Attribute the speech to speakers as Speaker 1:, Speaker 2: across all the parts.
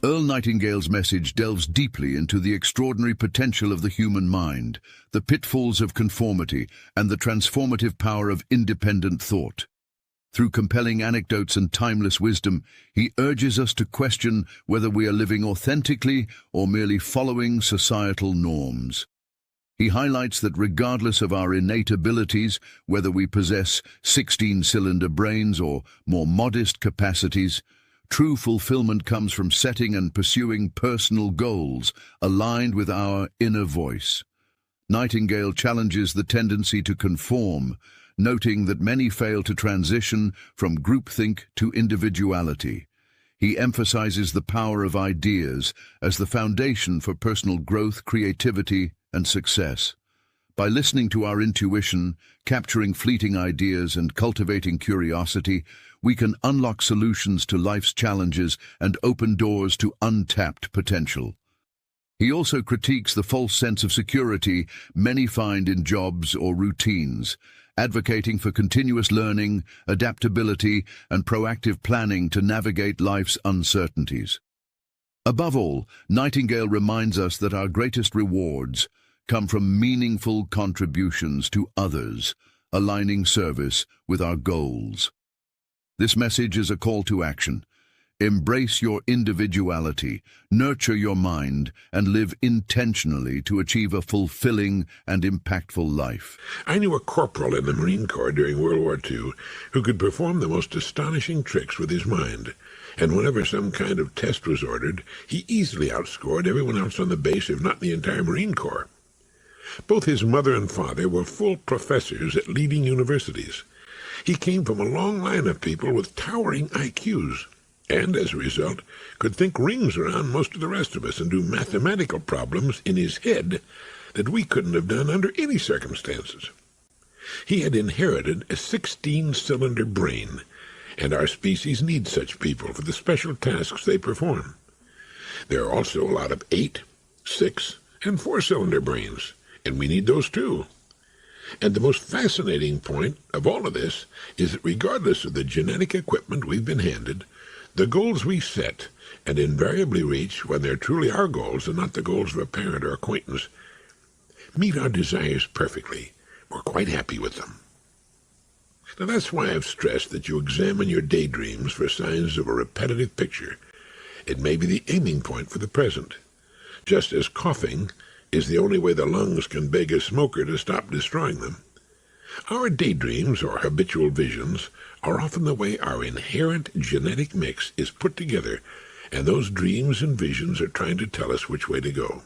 Speaker 1: Earl Nightingale's message delves deeply into the extraordinary potential of the human mind, the pitfalls of conformity, and the transformative power of independent thought. Through compelling anecdotes and timeless wisdom, he urges us to question whether we are living authentically or merely following societal norms. He highlights that regardless of our innate abilities, whether we possess 16-cylinder brains or more modest capacities, true fulfillment comes from setting and pursuing personal goals aligned with our inner voice. Nightingale challenges the tendency to conform, noting that many fail to transition from groupthink to individuality. He emphasizes the power of ideas as the foundation for personal growth, creativity, and success. By listening to our intuition, capturing fleeting ideas, and cultivating curiosity, we can unlock solutions to life's challenges and open doors to untapped potential. He also critiques the false sense of security many find in jobs or routines, advocating for continuous learning, adaptability, and proactive planning to navigate life's uncertainties. Above all, Nightingale reminds us that our greatest rewards come from meaningful contributions to others, aligning service with our goals. This message is a call to action. Embrace your individuality, nurture your mind, and live intentionally to achieve a fulfilling and impactful life.
Speaker 2: I knew a corporal in the Marine Corps during World War II who could perform the most astonishing tricks with his mind, and whenever some kind of test was ordered, he easily outscored everyone else on the base, if not the entire Marine Corps. Both his mother and father were full professors at leading universities. He came from a long line of people with towering IQs, and as a result could think rings around most of the rest of us and do mathematical problems in his head that we couldn't have done under any circumstances. He had inherited a 16-cylinder brain, and our species needs such people for the special tasks they perform. There are also a lot of 8, 6, and 4-cylinder brains, and we need those too. And the most fascinating point of all of this is that regardless of the genetic equipment we've been handed, the goals we set and invariably reach when they're truly our goals and not the goals of a parent or acquaintance meet our desires perfectly. We're quite happy with them. Now that's why I've stressed that you examine your daydreams for signs of a repetitive picture. It may be the aiming point for the present, just as coughing is the only way the lungs can beg a smoker to stop destroying them. Our daydreams, or habitual visions, are often the way our inherent genetic mix is put together, and those dreams and visions are trying to tell us which way to go.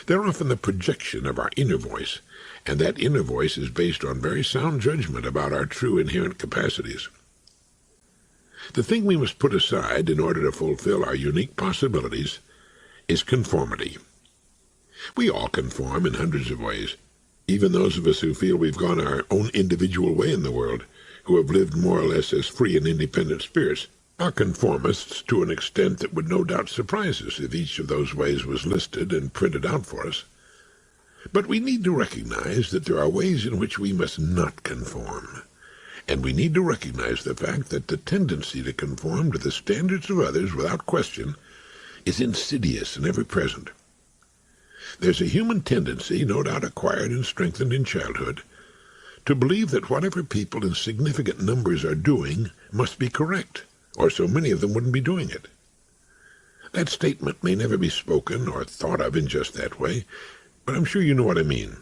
Speaker 2: They're often the projection of our inner voice, and that inner voice is based on very sound judgment about our true inherent capacities. The thing we must put aside in order to fulfill our unique possibilities is conformity. We all conform in hundreds of ways, even those of us who feel we've gone our own individual way in the world, who have lived more or less as free and independent spirits, are conformists to an extent that would no doubt surprise us if each of those ways was listed and printed out for us. But we need to recognize that there are ways in which we must not conform, and we need to recognize the fact that the tendency to conform to the standards of others without question is insidious and ever present. There's a human tendency, no doubt acquired and strengthened in childhood, to believe that whatever people in significant numbers are doing must be correct, or so many of them wouldn't be doing it. That statement may never be spoken or thought of in just that way, but I'm sure you know what I mean.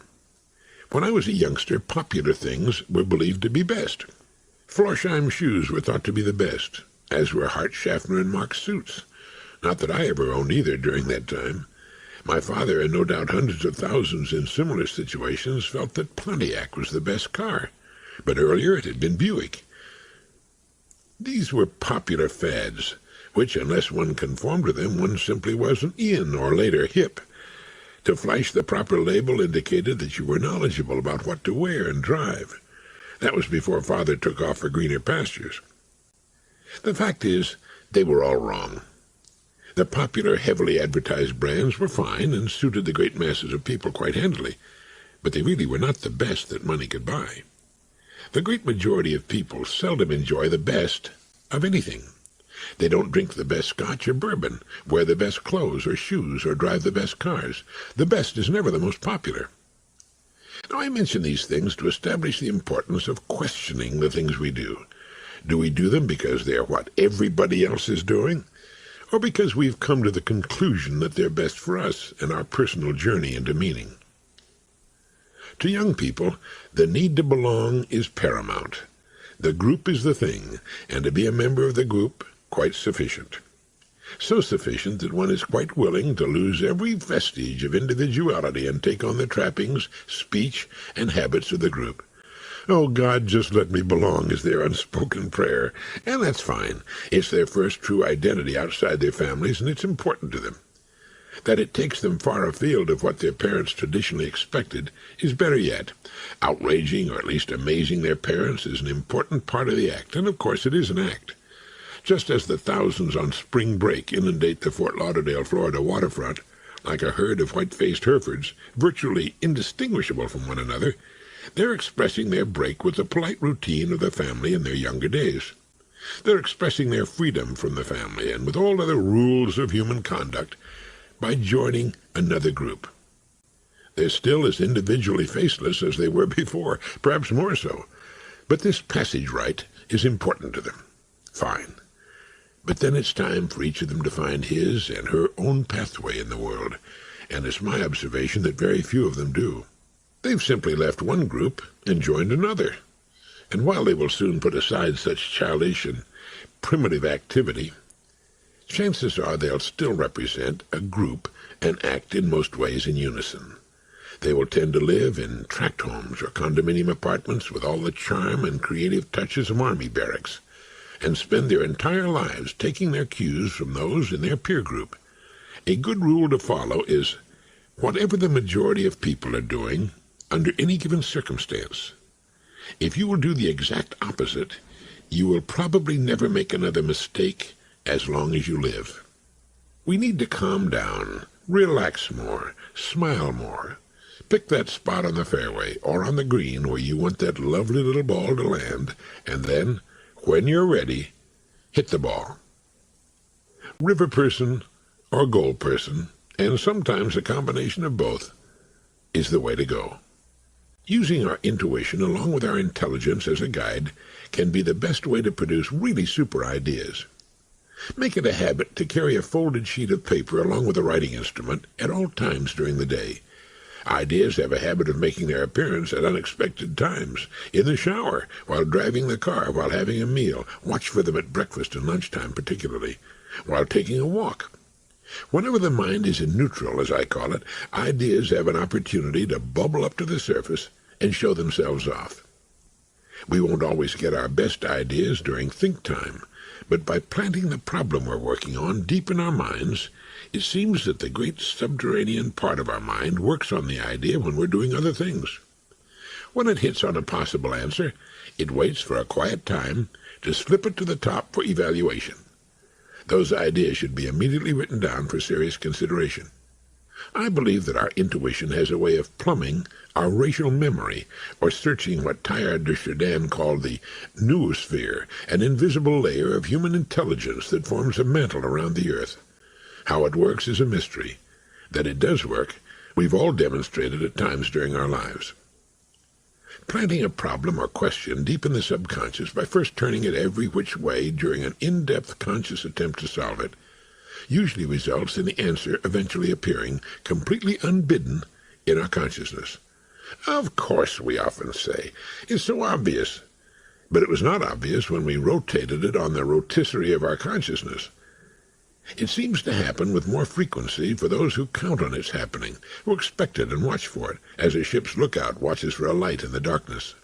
Speaker 2: When I was a youngster, popular things were believed to be best. Florsheim shoes were thought to be the best, as were Hart, Schaffner, and Marx suits. Not that I ever owned either during that time. My father, and no doubt hundreds of thousands in similar situations, felt that Pontiac was the best car, but earlier it had been Buick. These were popular fads, which, unless one conformed to them, one simply wasn't in, or later hip. To flash the proper label indicated that you were knowledgeable about what to wear and drive. That was before Father took off for greener pastures. The fact is, they were all wrong. The popular, heavily advertised brands were fine and suited the great masses of people quite handily, but they really were not the best that money could buy. The great majority of people seldom enjoy the best of anything. They don't drink the best scotch or bourbon, wear the best clothes or shoes, or drive the best cars. The best is never the most popular. Now, I mention these things to establish the importance of questioning the things we do. Do we do them because they're what everybody else is doing, or because we've come to the conclusion that they're best for us and our personal journey into meaning? To young people, the need to belong is paramount. The group is the thing, and to be a member of the group, quite sufficient. So sufficient that one is quite willing to lose every vestige of individuality and take on the trappings, speech, and habits of the group. Oh, God, just let me belong is their unspoken prayer, and that's fine. It's their first true identity outside their families, and it's important to them. That it takes them far afield of what their parents traditionally expected is better yet. Outraging, or at least amazing their parents is an important part of the act, and of course it is an act. Just as the thousands on spring break inundate the Fort Lauderdale, Florida waterfront like a herd of white-faced Herefords, virtually indistinguishable from one another, they're expressing their break with the polite routine of the family in their younger days. They're expressing their freedom from the family and with all other rules of human conduct by joining another group. They're still as individually faceless as they were before, perhaps more so. But this passage rite is important to them. Fine. But then it's time for each of them to find his and her own pathway in the world, and it's my observation that very few of them do. They've simply left one group and joined another. And while they will soon put aside such childish and primitive activity, chances are they'll still represent a group and act in most ways in unison. They will tend to live in tract homes or condominium apartments with all the charm and creative touches of army barracks, and spend their entire lives taking their cues from those in their peer group. A good rule to follow is, whatever the majority of people are doing, under any given circumstance, if you will do the exact opposite, you will probably never make another mistake as long as you live. We need to calm down, relax more, smile more. Pick that spot on the fairway or on the green where you want that lovely little ball to land, and then, when you're ready, hit the ball. River person or goal person, and sometimes a combination of both, is the way to go. Using our intuition along with our intelligence as a guide can be the best way to produce really super ideas. Make it a habit to carry a folded sheet of paper along with a writing instrument at all times during the day. Ideas have a habit of making their appearance at unexpected times, in the shower, while driving the car, while having a meal. Watch for them at breakfast and lunchtime particularly, while taking a walk. Whenever the mind is in neutral, as I call it, ideas have an opportunity to bubble up to the surface and show themselves off. We won't always get our best ideas during think time, but by planting the problem we're working on deep in our minds, it seems that the great subterranean part of our mind works on the idea when we're doing other things. When it hits on a possible answer, it waits for a quiet time to slip it to the top for evaluation. Those ideas should be immediately written down for serious consideration. I believe that our intuition has a way of plumbing our racial memory, or searching what Teilhard de Chardin called the noosphere, an invisible layer of human intelligence that forms a mantle around the earth. How it works is a mystery. That it does work, we've all demonstrated at times during our lives. Planting a problem or question deep in the subconscious by first turning it every which way during an in-depth conscious attempt to solve it usually results in the answer eventually appearing completely unbidden in our consciousness. Of course, we often say, it's so obvious. But it was not obvious when we rotated it on the rotisserie of our consciousness. It seems to happen with more frequency for those who count on its happening, who expect it and watch for it, as a ship's lookout watches for a light in the darkness.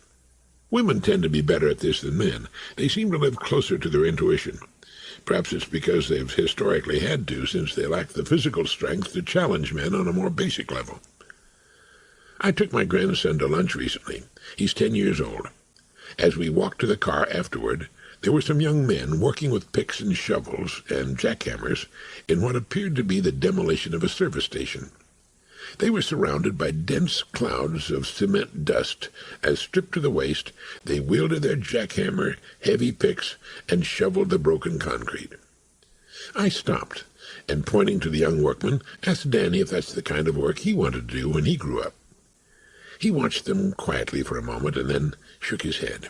Speaker 2: Women tend to be better at this than men. They seem to live closer to their intuition. Perhaps it's because they've historically had to, since they lack the physical strength to challenge men on a more basic level. I took my grandson to lunch recently. He's 10 years old. As we walked to the car afterward, there were some young men working with picks and shovels and jackhammers in what appeared to be the demolition of a service station. They were surrounded by dense clouds of cement dust as, stripped to the waist, they wielded their jackhammer, heavy picks, and shoveled the broken concrete. I stopped, and pointing to the young workman, asked Danny if that's the kind of work he wanted to do when he grew up. He watched them quietly for a moment and then shook his head.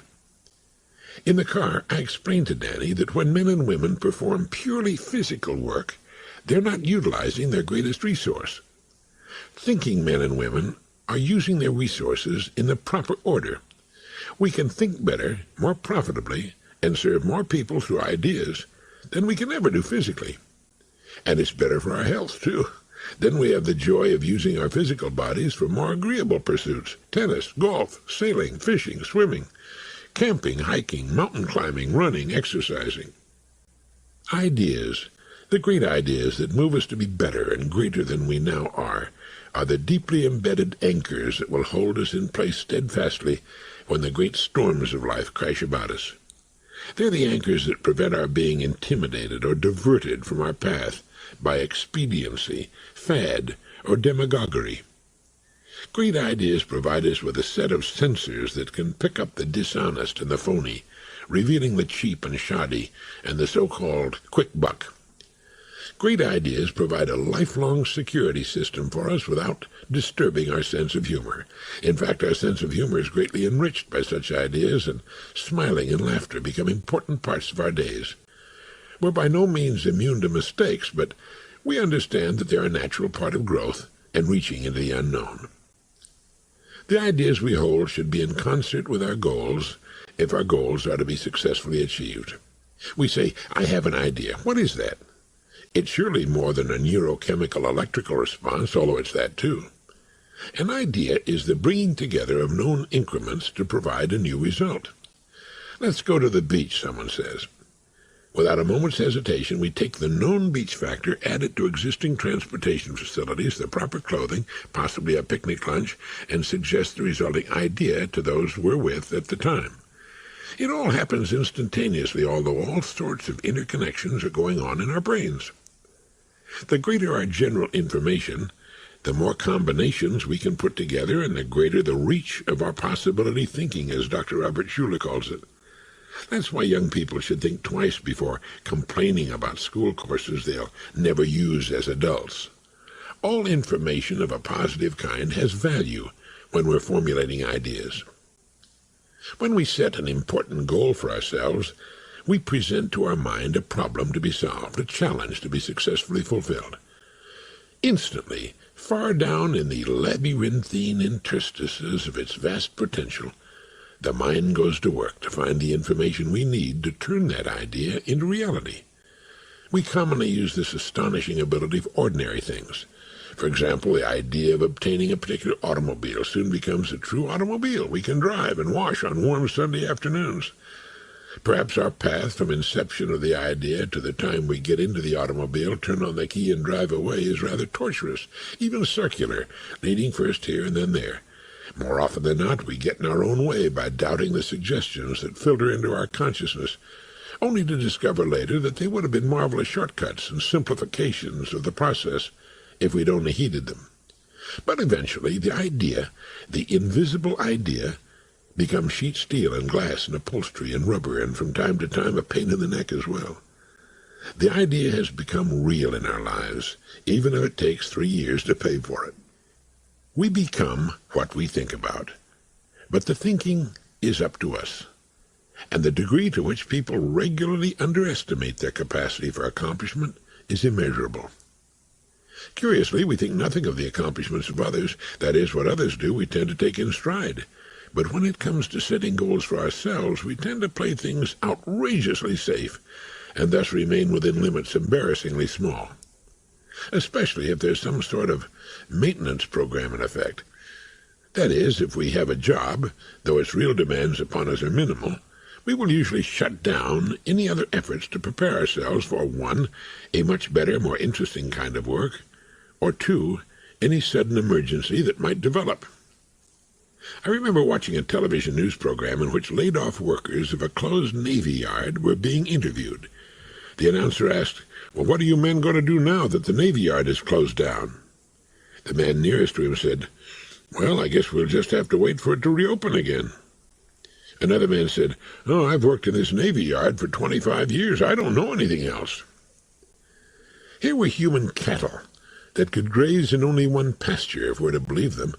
Speaker 2: In the car, I explained to Danny that when men and women perform purely physical work, they're not utilizing their greatest resource. Thinking men and women are using their resources in the proper order. We can think better, more profitably, and serve more people through ideas than we can ever do physically. And it's better for our health, too. Then we have the joy of using our physical bodies for more agreeable pursuits: tennis, golf, sailing, fishing, swimming, camping, hiking, mountain climbing, running, exercising. Ideas, the great ideas that move us to be better and greater than we now are the deeply embedded anchors that will hold us in place steadfastly when the great storms of life crash about us. They're the anchors that prevent our being intimidated or diverted from our path by expediency, fad, or demagoguery. Great ideas provide us with a set of sensors that can pick up the dishonest and the phony, revealing the cheap and shoddy and the so-called quick buck. Great ideas provide a lifelong security system for us without disturbing our sense of humor. In fact, our sense of humor is greatly enriched by such ideas, and smiling and laughter become important parts of our days. We're by no means immune to mistakes, but we understand that they're a natural part of growth and reaching into the unknown. The ideas we hold should be in concert with our goals if our goals are to be successfully achieved. We say, "I have an idea." What is that? It's surely more than a neurochemical electrical response, although it's that too. An idea is the bringing together of known increments to provide a new result. Let's go to the beach, someone says. Without a moment's hesitation, we take the known beach factor, add it to existing transportation facilities, the proper clothing, possibly a picnic lunch, and suggest the resulting idea to those we're with at the time. It all happens instantaneously, although all sorts of interconnections are going on in our brains. The greater our general information, the more combinations we can put together, and the greater the reach of our possibility thinking, as Dr. Robert Schuller calls it. That's why young people should think twice before complaining about school courses they'll never use as adults. All information of a positive kind has value when we're formulating ideas. When we set an important goal for ourselves, we present to our mind a problem to be solved, a challenge to be successfully fulfilled. Instantly, far down in the labyrinthine interstices of its vast potential, the mind goes to work to find the information we need to turn that idea into reality. We commonly use this astonishing ability for ordinary things. For example, the idea of obtaining a particular automobile soon becomes a true automobile we can drive and wash on warm Sunday afternoons. Perhaps our path from inception of the idea to the time we get into the automobile, turn on the key, and drive away is rather tortuous, even circular, leading first here and then there. More often than not, we get in our own way by doubting the suggestions that filter into our consciousness, only to discover later that they would have been marvelous shortcuts and simplifications of the process if we'd only heeded them. But eventually, the idea, the invisible idea, becomes sheet steel and glass and upholstery and rubber, and from time to time a pain in the neck as well. The idea has become real in our lives, even if it takes 3 years to pay for it. We become what we think about, but the thinking is up to us, and the degree to which people regularly underestimate their capacity for accomplishment is immeasurable. Curiously, we think nothing of the accomplishments of others. That is, what others do we tend to take in stride. But when it comes to setting goals for ourselves, we tend to play things outrageously safe, and thus remain within limits embarrassingly small. Especially if there's some sort of maintenance program in effect. That is, if we have a job, though its real demands upon us are minimal, we will usually shut down any other efforts to prepare ourselves for 1, a much better, more interesting kind of work, or 2, any sudden emergency that might develop. I remember watching a television news program in which laid-off workers of a closed Navy yard were being interviewed. The announcer asked, "Well, what are you men going to do now that the Navy yard is closed down?" The man nearest to him said, "Well, I guess we'll just have to wait for it to reopen again." Another man said, "Oh, I've worked in this Navy yard for 25 years. I don't know anything else." Here were human cattle that could graze in only one pasture, if we're to believe them,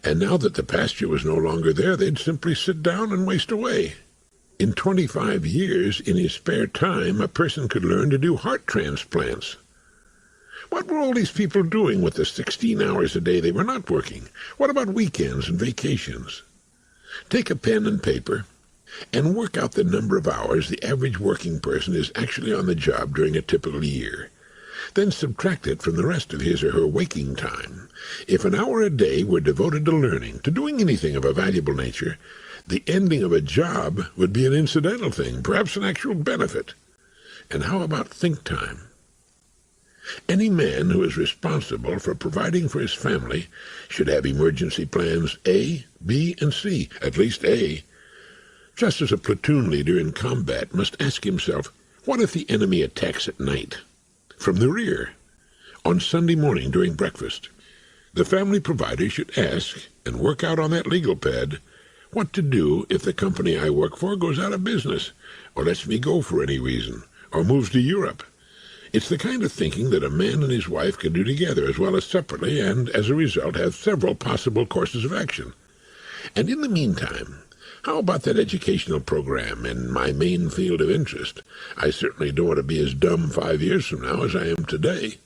Speaker 2: and now that the pasture was no longer there, they'd simply sit down and waste away. In 25 years, in his spare time, a person could learn to do heart transplants. What were all these people doing with the 16 hours a day they were not working? What about weekends and vacations? Take a pen and paper and work out the number of hours the average working person is actually on the job during a typical year. Then subtract it from the rest of his or her waking time. If an hour a day were devoted to learning, to doing anything of a valuable nature, the ending of a job would be an incidental thing, perhaps an actual benefit. And how about think time? Any man who is responsible for providing for his family should have emergency plans A, B, and C, at least A. Just as a platoon leader in combat must ask himself, what if the enemy attacks at night? From the rear, on Sunday morning during breakfast. The family provider should ask and work out on that legal pad what to do if the company I work for goes out of business, or lets me go for any reason, or moves to Europe. It's the kind of thinking that a man and his wife can do together as well as separately, and as a result have several possible courses of action. And in the meantime, how about that educational program in my main field of interest? I certainly don't want to be as dumb 5 years from now as I am today.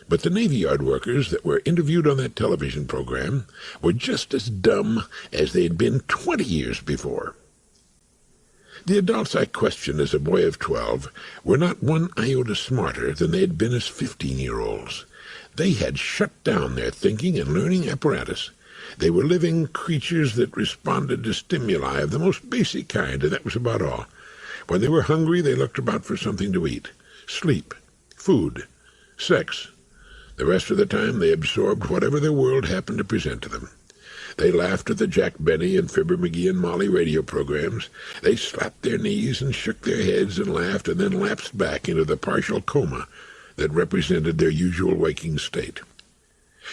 Speaker 2: But the Navy Yard workers that were interviewed on that television program were just as dumb as they'd been 20 years before. The adults I questioned as a boy of 12 were not one iota smarter than they had been as 15-year-olds. They had shut down their thinking and learning apparatus. They were living creatures that responded to stimuli of the most basic kind, and that was about all. When they were hungry, they looked about for something to eat. Sleep, food, sex. The rest of the time, they absorbed whatever their world happened to present to them. They laughed at the Jack Benny and Fibber McGee and Molly radio programs. They slapped their knees and shook their heads and laughed, and then lapsed back into the partial coma that represented their usual waking state.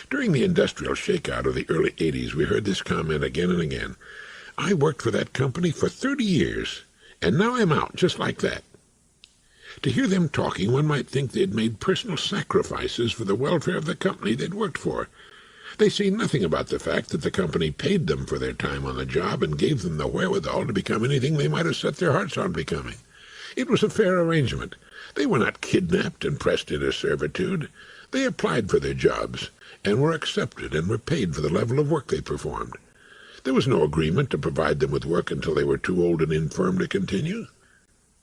Speaker 2: During the Industrial ShakeOut of the early 80s, we heard this comment again and again. I worked for that company for 30 years, and now I'm out, just like that. To hear them talking, one might think they'd made personal sacrifices for the welfare of the company they'd worked for. They say nothing about the fact that the company paid them for their time on the job and gave them the wherewithal to become anything they might have set their hearts on becoming. It was a fair arrangement. They were not kidnapped and pressed into servitude. They applied for their jobs and were accepted and were paid for the level of work they performed. There was no agreement to provide them with work until they were too old and infirm to continue.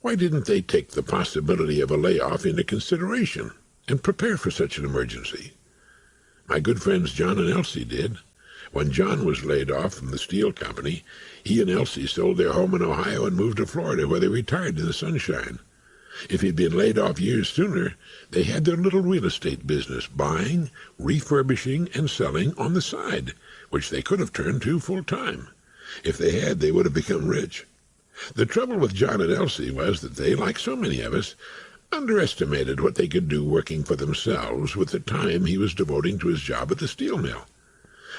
Speaker 2: Why didn't they take the possibility of a layoff into consideration and prepare for such an emergency? My good friends John and Elsie did. When John was laid off from the steel company, he and Elsie sold their home in Ohio and moved to Florida, where they retired to the sunshine. If he'd been laid off years sooner, they had their little real estate business, buying, refurbishing, and selling on the side, which they could have turned to full-time. If they had, they would have become rich. The trouble with John and Elsie was that they, like so many of us, underestimated what they could do working for themselves with the time he was devoting to his job at the steel mill.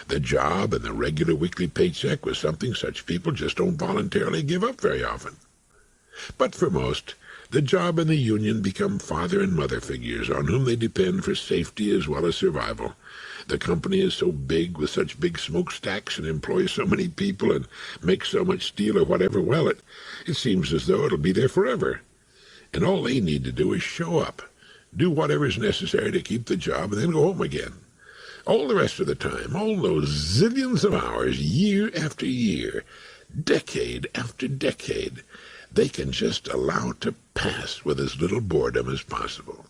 Speaker 2: The job and the regular weekly paycheck was something such people just don't voluntarily give up very often. But for most, the job and the union become father and mother figures on whom they depend for safety as well as survival. The company is so big, with such big smokestacks, and employs so many people and makes so much steel or whatever, well, it seems as though it'll be there forever. And all they need to do is show up, do whatever is necessary to keep the job, and then go home again. All the rest of the time, all those zillions of hours, year after year, decade after decade, they can just allow to pass with as little boredom as possible.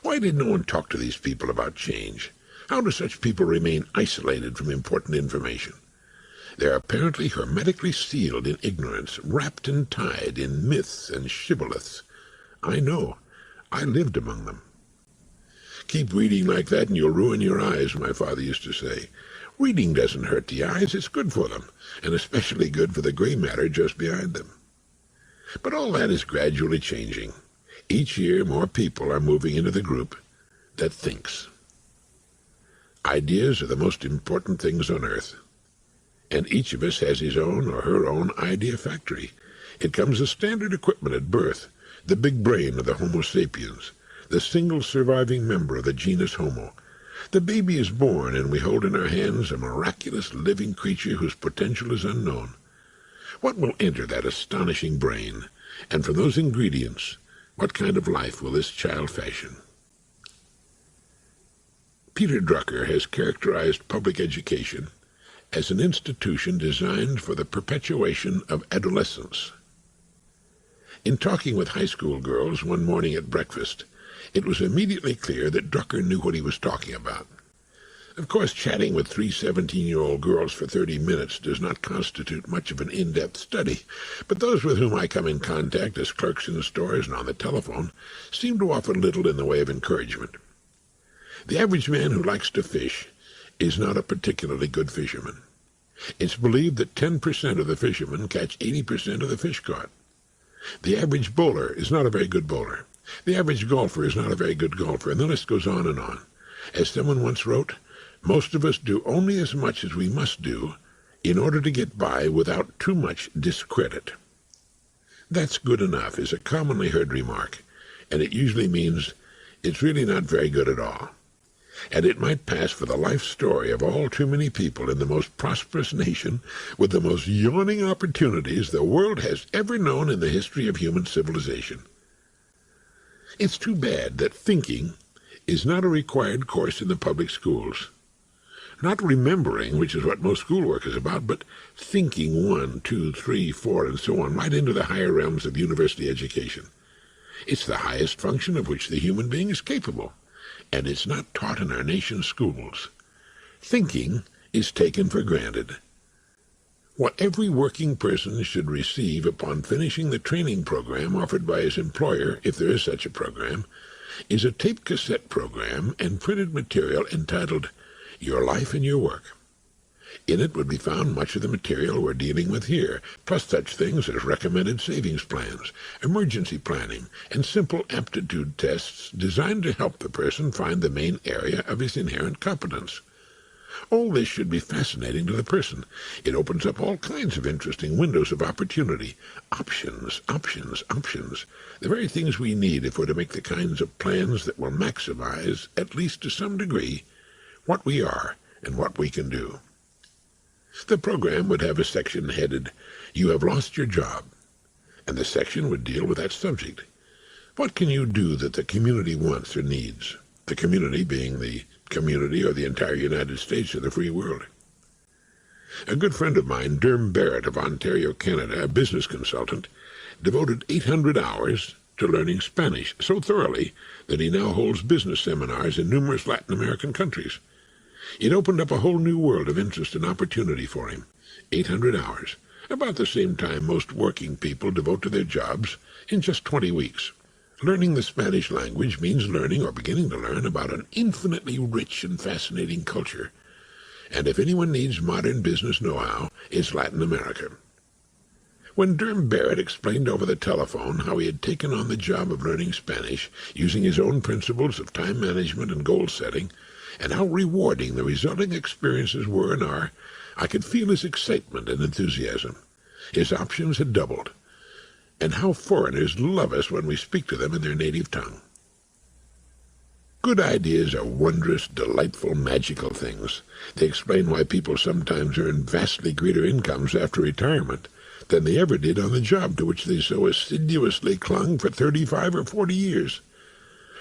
Speaker 2: Why did no one talk to these people about change? How do such people remain isolated from important information? They're apparently hermetically sealed in ignorance, wrapped and tied in myths and shibboleths. I know. I lived among them. Keep reading like that and you'll ruin your eyes, my father used to say. Reading doesn't hurt the eyes, it's good for them, and especially good for the gray matter just behind them. But all that is gradually changing. Each year more people are moving into the group that thinks. Ideas are the most important things on earth. And each of us has his own or her own idea factory. It comes as standard equipment at birth, the big brain of the Homo sapiens, the single surviving member of the genus Homo. The baby is born, and we hold in our hands a miraculous living creature whose potential is unknown. What will enter that astonishing brain? And from those ingredients, what kind of life will this child fashion? Peter Drucker has characterized public education as an institution designed for the perpetuation of adolescence. In talking with high school girls one morning at breakfast, it was immediately clear that Drucker knew what he was talking about. Of course, chatting with three 17-year-old girls for 30 minutes does not constitute much of an in-depth study, but those with whom I come in contact as clerks in the stores and on the telephone seem to offer little in the way of encouragement. The average man who likes to fish is not a particularly good fisherman. It's believed that 10% of the fishermen catch 80% of the fish caught. The average bowler is not a very good bowler. The average golfer is not a very good golfer, and the list goes on and on. As someone once wrote, most of us do only as much as we must do in order to get by without too much discredit. That's good enough is a commonly heard remark, and it usually means it's really not very good at all. And it might pass for the life story of all too many people in the most prosperous nation with the most yawning opportunities the world has ever known in the history of human civilization. It's too bad that thinking is not a required course in the public schools. Not remembering, which is what most schoolwork is about, but thinking 1, 2, 3, 4, and so on, right into the higher realms of university education. It's the highest function of which the human being is capable, and it's not taught in our nation's schools. Thinking is taken for granted. What every working person should receive upon finishing the training program offered by his employer, if there is such a program, is a tape cassette program and printed material entitled Your Life and Your Work. In it would be found much of the material we're dealing with here, plus such things as recommended savings plans, emergency planning, and simple aptitude tests designed to help the person find the main area of his inherent competence. All this should be fascinating to the person. It opens up all kinds of interesting windows of opportunity. Options, options, options. The very things we need if we're to make the kinds of plans that will maximize, at least to some degree, what we are and what we can do. The program would have a section headed, You Have Lost Your Job, and the section would deal with that subject. What can you do that the community wants or needs? The community being the community or the entire United States or the free world. A good friend of mine, Derm Barrett of Ontario, Canada, a business consultant, devoted 800 hours to learning Spanish so thoroughly that he now holds business seminars in numerous Latin American countries. It opened up a whole new world of interest and opportunity for him. 800 hours, about the same time most working people devote to their jobs in just 20 weeks. Learning the Spanish language means learning or beginning to learn about an infinitely rich and fascinating culture. And if anyone needs modern business know-how, it's Latin America. When Derm Barrett explained over the telephone how he had taken on the job of learning Spanish, using his own principles of time management and goal setting, and how rewarding the resulting experiences were and are, I could feel his excitement and enthusiasm. His options had doubled. And how foreigners love us when we speak to them in their native tongue. Good ideas are wondrous, delightful, magical things. They explain why people sometimes earn vastly greater incomes after retirement than they ever did on the job to which they so assiduously clung for 35 or 40 years.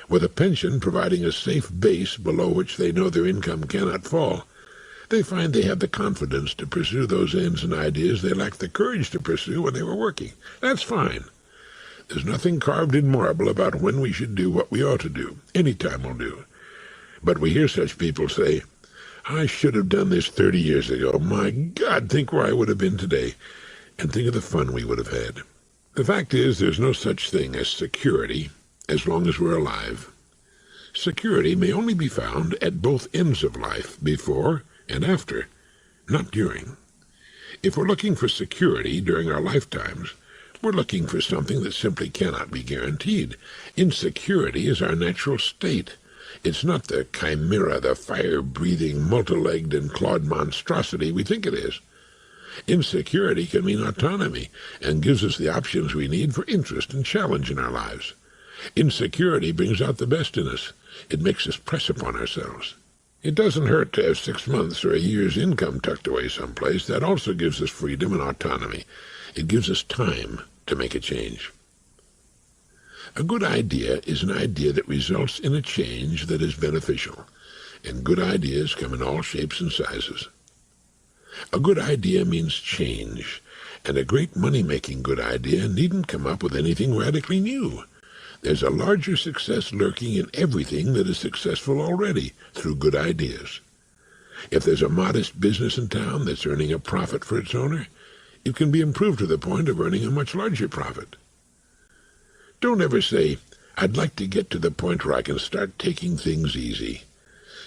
Speaker 2: With a pension providing a safe base below which they know their income cannot fall, they find they have the confidence to pursue those ends and ideas they lacked the courage to pursue when they were working. That's fine. There's nothing carved in marble about when we should do what we ought to do. Any time will do. But we hear such people say, I should have done this 30 years ago. My God, think where I would have been today, and think of the fun we would have had. The fact is, there's no such thing as security as long as we're alive. Security may only be found at both ends of life, before and after, not during. If we're looking for security during our lifetimes, we're looking for something that simply cannot be guaranteed. Insecurity is our natural state. It's not the chimera, the fire-breathing, multi-legged and clawed monstrosity we think it is. Insecurity can mean autonomy and gives us the options we need for interest and challenge in our lives. Insecurity brings out the best in us. It makes us press upon ourselves. It doesn't hurt to have 6 months or a year's income tucked away someplace. That also gives us freedom and autonomy. It gives us time to make a change. A good idea is an idea that results in a change that is beneficial, and good ideas come in all shapes and sizes. A good idea means change, and a great money-making good idea needn't come up with anything radically new. There's a larger success lurking in everything that is successful already through good ideas. If there's a modest business in town that's earning a profit for its owner, it can be improved to the point of earning a much larger profit. Don't ever say, "I'd like to get to the point where I can start taking things easy."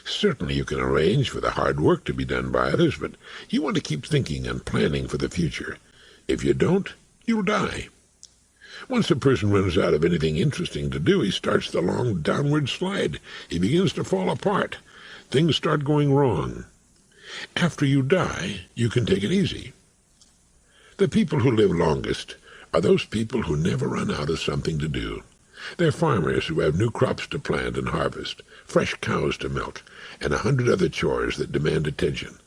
Speaker 2: Certainly you can arrange for the hard work to be done by others, but you want to keep thinking and planning for the future. If you don't, you'll die. Once a person runs out of anything interesting to do, he starts the long downward slide. He begins to fall apart. Things start going wrong. After you die, you can take it easy. The people who live longest are those people who never run out of something to do. They're farmers who have new crops to plant and harvest, fresh cows to milk, and 100 other chores that demand attention.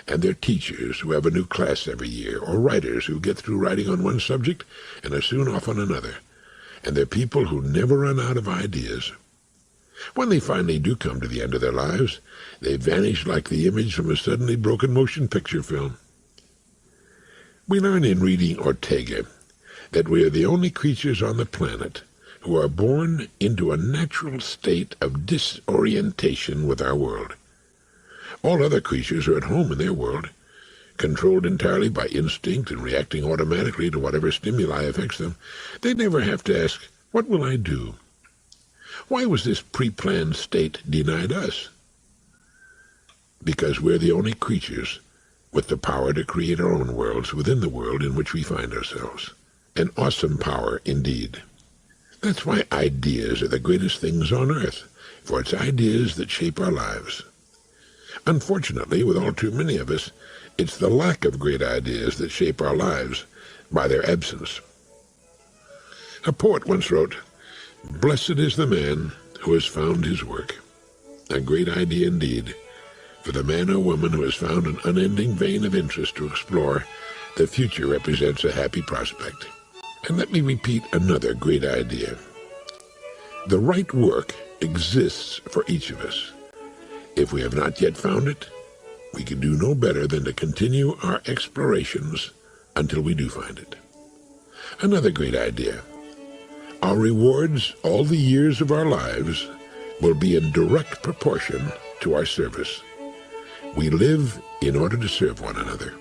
Speaker 2: And they're teachers who have a new class every year, or writers who get through writing on one subject and are soon off on another. And they're people who never run out of ideas. When they finally do come to the end of their lives, they vanish like the image from a suddenly broken motion picture film. We learn in reading Ortega that we are the only creatures on the planet who are born into a natural state of disorientation with our world. All other creatures are at home in their world, controlled entirely by instinct and reacting automatically to whatever stimuli affects them. They never have to ask, "What will I do?" Why was this pre-planned state denied us? Because we're the only creatures with the power to create our own worlds within the world in which we find ourselves. An awesome power indeed. That's why ideas are the greatest things on earth, for it's ideas that shape our lives. Unfortunately, with all too many of us, it's the lack of great ideas that shape our lives by their absence. A poet once wrote, "Blessed is the man who has found his work." A great idea indeed. For the man or woman who has found an unending vein of interest to explore, the future represents a happy prospect. And let me repeat another great idea. The right work exists for each of us. If we have not yet found it, we can do no better than to continue our explorations until we do find it. Another great idea. Our rewards all the years of our lives will be in direct proportion to our service. We live in order to serve one another.